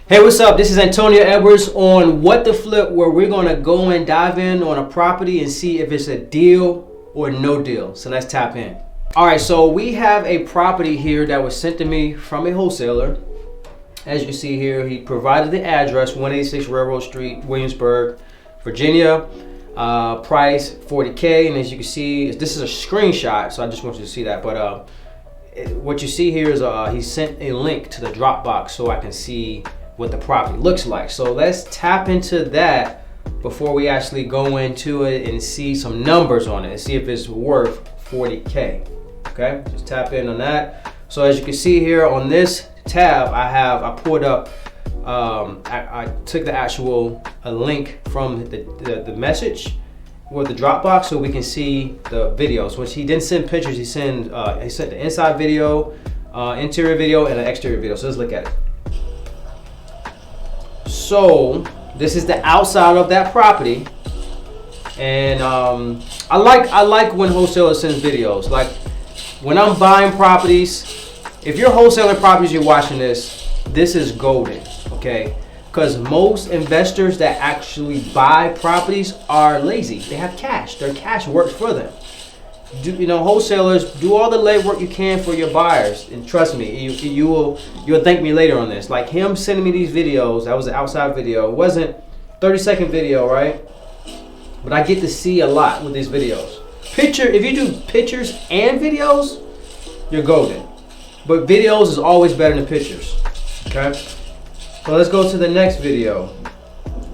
Hey, what's up? This is Antonio Edwards on What the Flip, where we're going to go and dive in on a property and see if it's a deal or no deal. So let's tap in. All right, so we have a property here that was sent to me from a wholesaler. As you see here, he provided the address, 186 Railroad Street, Williamsburg, Virginia. Price $40K, and as you can see, this is a screenshot, so I just want you to see that. But what you see here is he sent a link to the Dropbox so I can see what the property looks like. So let's tap into that before we actually go into it and see some numbers on it and see if it's worth 40K. Okay, just tap in on that. So as you can see here on this tab, I pulled up, I took the actual link from the message with the Dropbox so we can see the videos. Which he didn't send pictures, he sent the inside video, interior video, and an exterior video. So let's look at it. So this is the outside of that property, and I like when wholesalers send videos. Like when I'm buying properties, if you're wholesaling properties, you're watching this is golden, okay? Because most investors that actually buy properties are lazy. They have cash. Their cash works for them. Wholesalers, do all the legwork you can for your buyers, and trust me, you'll thank me later on this. Like him sending me these videos, that was an outside video. It wasn't 30-second video, right? But I get to see a lot with these videos. If you do pictures and videos, you're golden. But videos is always better than pictures. Okay? So let's go to the next video.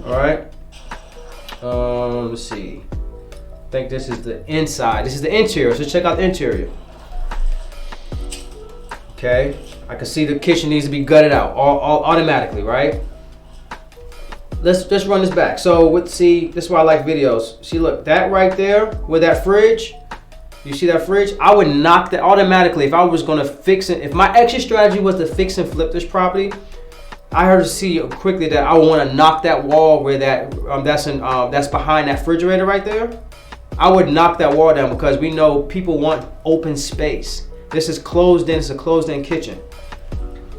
Alright. Let's see. I think this is the inside. This is the interior. So check out the interior. Okay. I can see the kitchen needs to be gutted out all automatically, right? Let's run this back. So this is why I like videos. See, look, that right there with that fridge. You see that fridge? I would knock that automatically if I was gonna fix it. If my exit strategy was to fix and flip this property, I heard to see quickly that I would want to knock that wall where that's behind that refrigerator right there. I would knock that wall down because we know people want open space. This is closed in. It's a closed-in kitchen.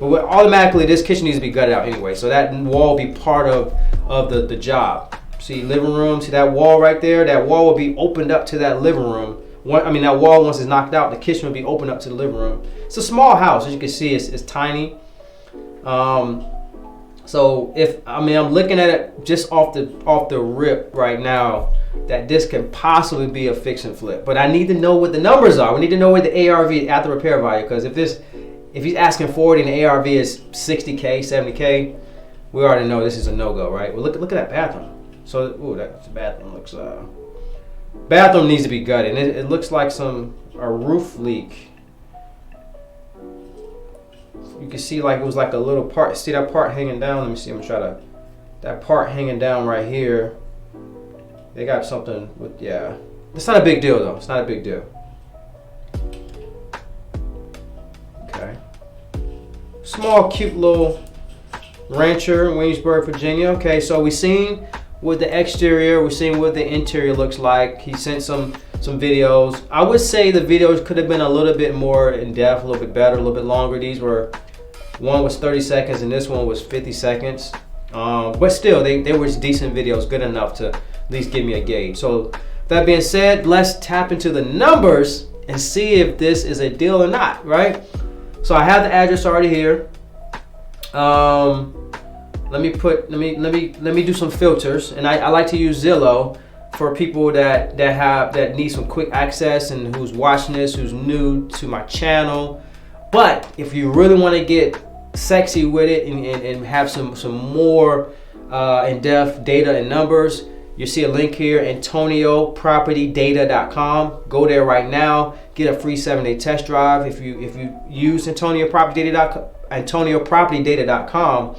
But automatically, this kitchen needs to be gutted out anyway. So that wall will be part of the job. See, living room. See that wall right there? That wall will be opened up to that living room. That wall, once it's knocked out, the kitchen will be opened up to the living room. It's a small house. As you can see, it's tiny. So I'm looking at it just off the rip right now, that this can possibly be a fix and flip. But I need to know what the numbers are. We need to know what the ARV after repair value, because if he's asking 40 and the ARV is 60K, 70K, we already know this is a no-go, right? Well, look at that bathroom. So, that bathroom looks bathroom needs to be gutted. It looks like a roof leak. You can see like it was like a little part. See that part hanging down? Let me see. I'm gonna try to. That part hanging down right here. They got something with, yeah. It's not a big deal though. It's not a big deal. Okay. Small, cute little rancher in Williamsburg, Virginia. Okay, so we seen what the exterior. We're seeing what the interior looks like. He sent some videos. I would say the videos could have been a little bit more in depth, a little bit better, a little bit longer. One was 30 seconds and this one was 50 seconds. But still, they were decent videos, good enough to at least give me a gauge. So that being said, let's tap into the numbers and see if this is a deal or not, right? So I have the address already here. Let me do some filters, and I like to use Zillow for people that need some quick access and who's watching this, who's new to my channel. But if you really want to get sexy with it and have some more in-depth data and numbers, you see a link here, AntonioPropertyData.com. Go there right now. Get a free 7-day test drive. If you use AntonioPropertyData.com,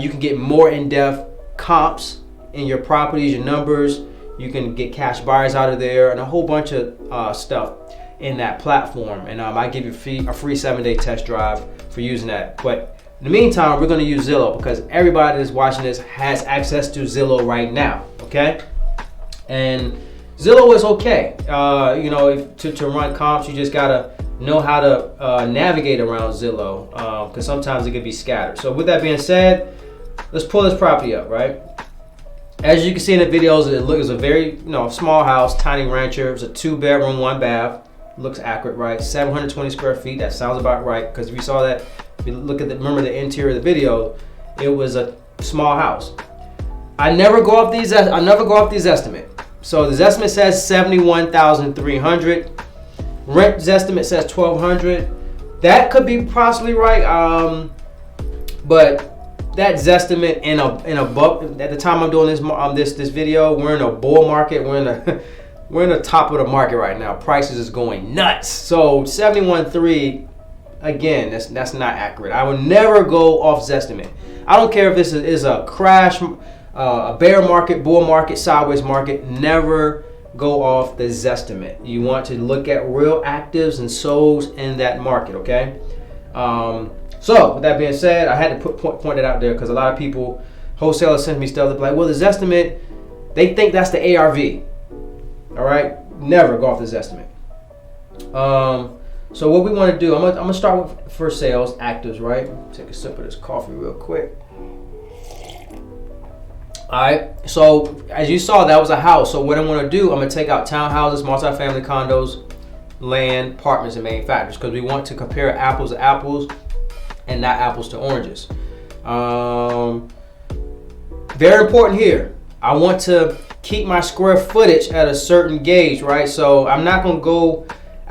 you can get more in-depth comps in your properties, your numbers. You can get cash buyers out of there and a whole bunch of stuff in that platform. And I give you a free 7-day test drive for using that. But in the meantime, we're going to use Zillow because everybody that's watching this has access to Zillow right now. Okay, and Zillow is okay. To run comps, you just gotta know how to navigate around Zillow, because sometimes it can be scattered. So with that being said, let's pull this property up, right? As you can see in the videos, it looks a very small house, tiny rancher. It's a 2-bedroom, 1 bath. Looks accurate, right? 720 square feet. That sounds about right, because if you saw that, if you look at remember the interior of the video, it was a small house. I never go off these estimates. So the estimate says 71,300. Rent estimate says 1,200. That could be possibly right, but that estimate in above. At the time I'm doing this video, we're in a bull market. We're in the top of the market right now. Prices is going nuts. So 71.3, again, that's not accurate. I would never go off Zestimate. I don't care if this is a crash, a bear market, bull market, sideways market. Never go off the Zestimate. You want to look at real actives and solds in that market, okay? So with that being said, I had to point it out there because a lot of people, wholesalers send me stuff like, well, the Zestimate, they think that's the ARV. All right, never go off this estimate. So what we want to do, I'm gonna start with for sales actives, right? Take a sip of this coffee real quick. All right, so as you saw, that was a house. So what I want to do, I'm gonna take out townhouses, multifamily condos, land, apartments, and manufacturers, because we want to compare apples to apples and not apples to oranges. Very important here. I want to keep my square footage at a certain gauge, right? So I'm not gonna go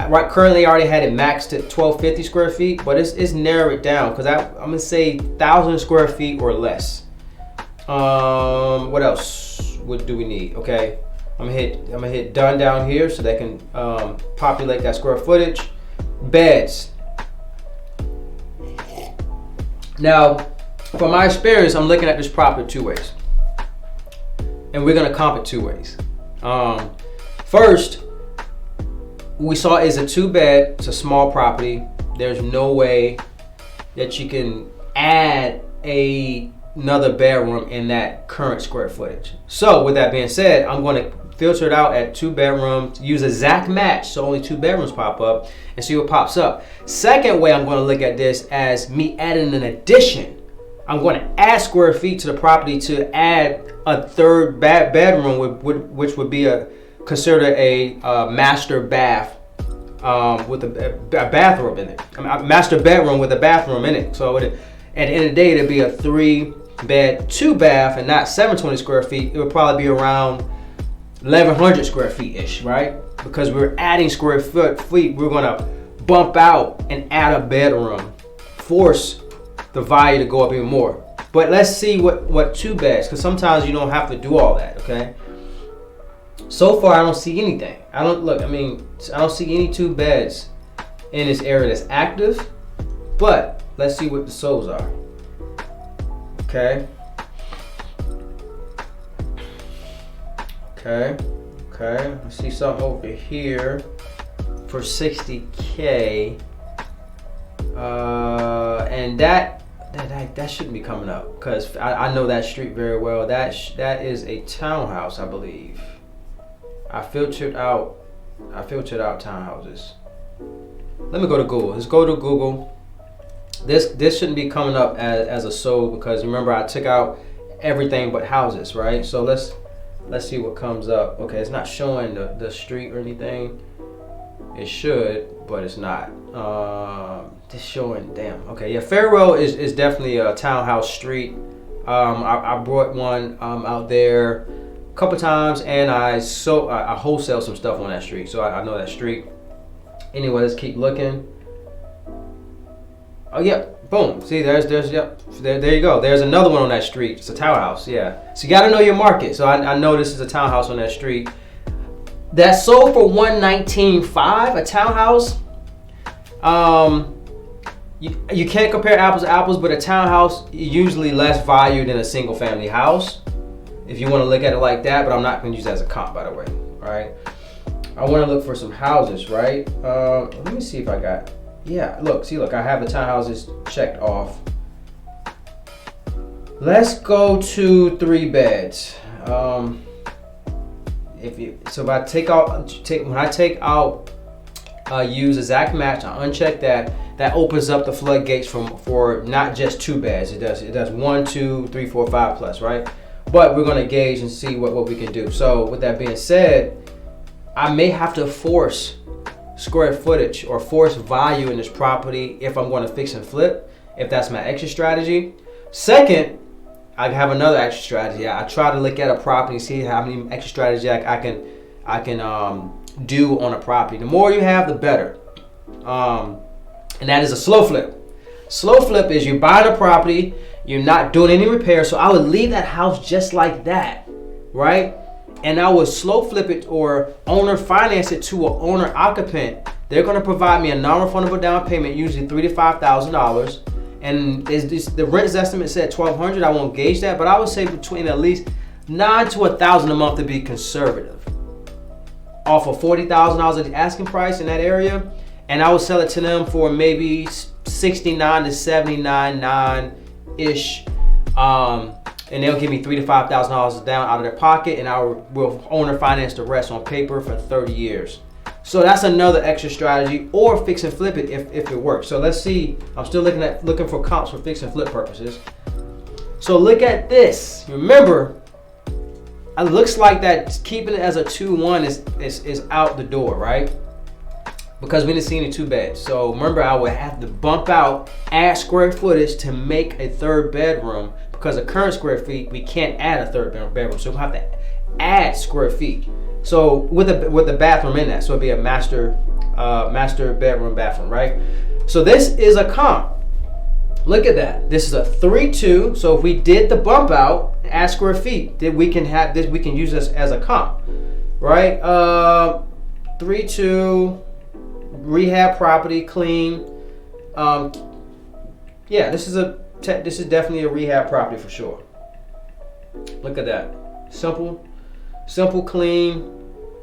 right. Currently, I already had it maxed at 1,250 square feet, but it's narrowed down because I'm gonna say 1,000 square feet or less. What else? What do we need? Okay, I'm gonna hit done down here so they can populate that square footage. Beds. Now, from my experience, I'm looking at this property 2 ways. And we're gonna comp it 2 ways. First, we saw is a 2-bed. It's a small property. There's no way that you can add another bedroom in that current square footage. So with that being said, I'm gonna filter it out at 2 bedrooms, use a exact match so only 2 bedrooms pop up, and see what pops up. Second way I'm gonna look at this as me adding an addition. I'm going to add square feet to the property to add a 3rd bedroom, which would be considered a master bath with a bathroom in it. A master bedroom with a bathroom in it. So at the end of the day, it'd be a 3-bed, 2-bath, and not 720 square feet. It would probably be around 1,100 square feet-ish, right? Because we're adding square feet, we're going to bump out and add a bedroom, force the value to go up even more. But let's see what 2 beds, because sometimes you don't have to do all that, okay? So far, I don't see anything. I don't see any 2 beds in this area that's active, but let's see what the solds are. Okay. I see something over here for 60K. And that shouldn't be coming up because I know that street very well. That is a townhouse, I believe. I filtered out townhouses. Let me go to Google. Let's go to Google. This shouldn't be coming up as a sold because remember I took out everything but houses, right? So let's see what comes up. Okay, it's not showing the street or anything. It should, but it's not. Just showing, damn. Okay, yeah, Farewell is definitely a townhouse street. I brought one out there a couple times, and I wholesale some stuff on that street, so I know that street. Anyway, let's keep looking. Oh yeah, boom. See, there you go. There's another one on that street. It's a townhouse, yeah. So you got to know your market. So I know this is a townhouse on that street. That sold for $119,500, a townhouse. You can't compare apples to apples, but a townhouse is usually less value than a single family house, if you want to look at it like that, but I'm not going to use that as a comp, by the way, right? I want to look for some houses, right? Let me see if I got, yeah, look, I have the townhouses checked off. Let's go to 3 beds. When I take out use exact match. I uncheck that. That opens up the floodgates for not just 2 beds. It does 1, 2, 3, 4, 5 plus, right? But we're gonna gauge and see what we can do. So with that being said, I may have to force square footage or force value in this property if I'm going to fix and flip, if that's my exit strategy. Second, I have another extra strategy. I try to look at a property and see how many extra strategies I can do on a property. The more you have, the better. And that is a slow flip. Slow flip is you're buying a property, you're not doing any repairs. So I would leave that house just like that, right? And I would slow flip it or owner finance it to an owner occupant. They're going to provide me a non-refundable down payment, usually $3,000 to $5,000. And the rent estimate said $1,200. I won't gauge that, but I would say between at least $9,000 to $1,000 a month to be conservative. Off of $40,000 of the asking price in that area, and I would sell it to them for maybe $69,000 to $79,900 ish. And they'll give me $3,000 to $5,000 down out of their pocket, and I will owner finance the rest on paper for 30 years. So that's another extra strategy, or fix and flip it if it works. So let's see. I'm still looking for comps for fix and flip purposes. So look at this. Remember, it looks like that keeping it as a 2-1 is out the door, right? Because we didn't see any 2 beds. So remember, I would have to bump out, add square footage to make a 3rd bedroom. Because of current square feet, we can't add a 3rd bedroom. So we'll have to add square feet. So with the bathroom in that, so it'd be a master bedroom, bathroom, right? So this is a comp. Look at that. This is a 3-2. So if we did the bump out, add square feet, then we can have this. We can use this as a comp, right? 3-2, rehab property, clean. Yeah, this is definitely a rehab property for sure. Look at that. Simple, clean,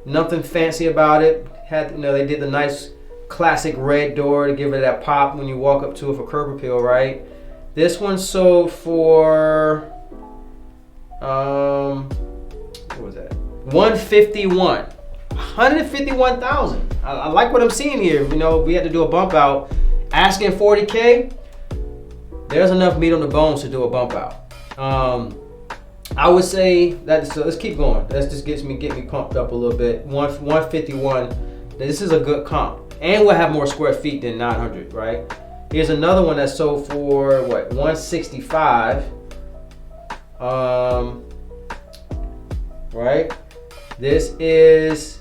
nothing fancy about it. They did the nice classic red door to give it that pop when you walk up to it for curb appeal, right? This one sold for what was that? $151,000. I like what I'm seeing here. We had to do a bump out, asking $40K. There's enough meat on the bones to do a bump out. I would say that. So let's keep going. That just get me pumped up a little bit. 151. This is a good comp, and we'll have more square feet than 900, right? Here's another one that sold for what, 165. Right. This is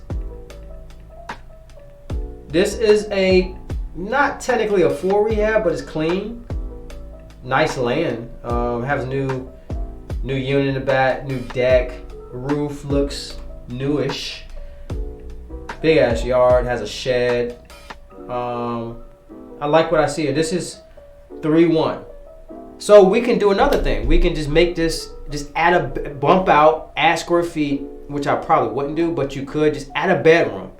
a not technically a full rehab, but it's clean. Nice land. Has a new unit in the back, new deck. Roof looks newish. Big ass yard, has a shed. I like what I see here. This is 3-1. So we can do another thing. We can just make this, just add a bump out, add square feet, which I probably wouldn't do, but you could just add a bedroom,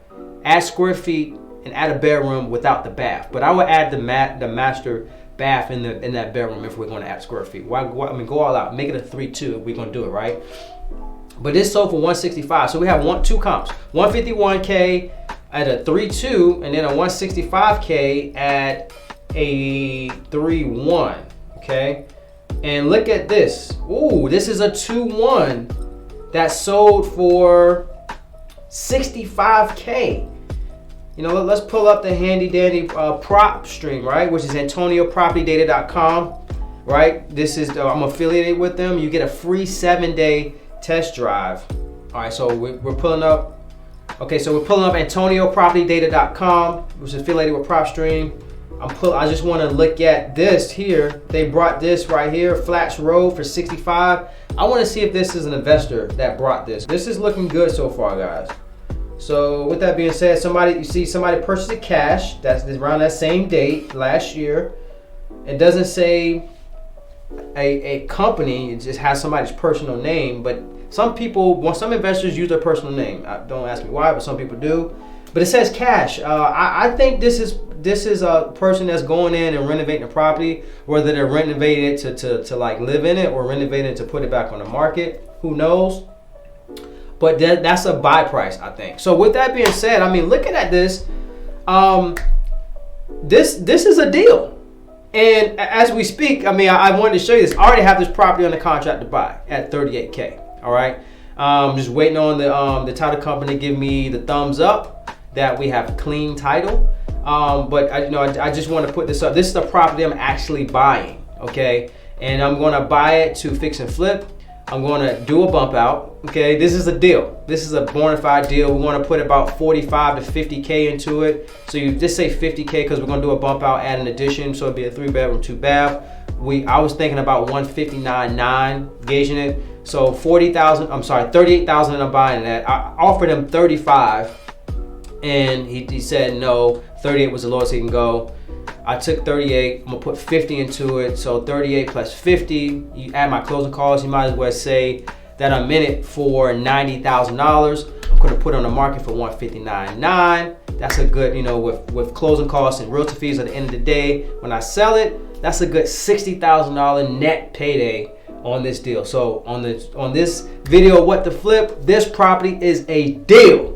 add square feet, and add a bedroom without the bath. But I would add the master bath in that bedroom if we're going to add square feet. Why? I mean, go all out. Make it a 3-2 if we're going to do it, right? But this sold for 165. So we have two comps. 151K at a 3-2, and then a 165K at a 3-1. Okay? And look at this. Ooh, this is a 2-1 that sold for 65K. Let's pull up the handy dandy prop stream, right? Which is AntonioPropertyData.com, right? This is I'm affiliated with them. You get a free 7-day test drive. All right, so we're pulling up. Okay, so we're pulling up AntonioPropertyData.com, which is affiliated with PropStream. I just want to look at this here. They brought this right here, Flats Road, for 65. I want to see if this is an investor that brought this. This is looking good so far, guys. So with that being said, somebody purchased it cash. That's around that same date last year. It doesn't say a company. It just has somebody's personal name. But some investors use their personal name. Don't ask me why, but some people do. But it says cash. I think this is a person that's going in and renovating a property, whether they're renovating it to like live in it or renovating it to put it back on the market. Who knows? But that's a buy price, I think. So with that being said, I mean, looking at this, This is a deal. And as we speak, I mean, I wanted to show you this. I already have this property on the contract to buy at $38K. All right. Just waiting on the title company to give me the thumbs up that we have clean title. But I just want to put this up. This is the property I'm actually buying. Okay. And I'm going to buy it to fix and flip. I'm going to do a bump out. Okay, this is a deal. This is a bona fide deal. We want to put about 45 to 50K into it. So you just say 50K because we're going to do a bump out, add an addition. So it'd be a 3-bedroom, 2-bath. I was thinking about 159.9 gauging it. So 38,000 and I'm buying that. I offered him 35 and he said no, 38 was the lowest he can go. I took 38, I'm gonna put 50 into it. So 38 plus 50, you add my closing costs, you might as well say that I'm in it for $90,000. I'm gonna put it on the market for 159.9. That's a good, with closing costs and realty fees at the end of the day, when I sell it, that's a good $60,000 net payday on this deal. So on this video, what to flip, this property is a deal.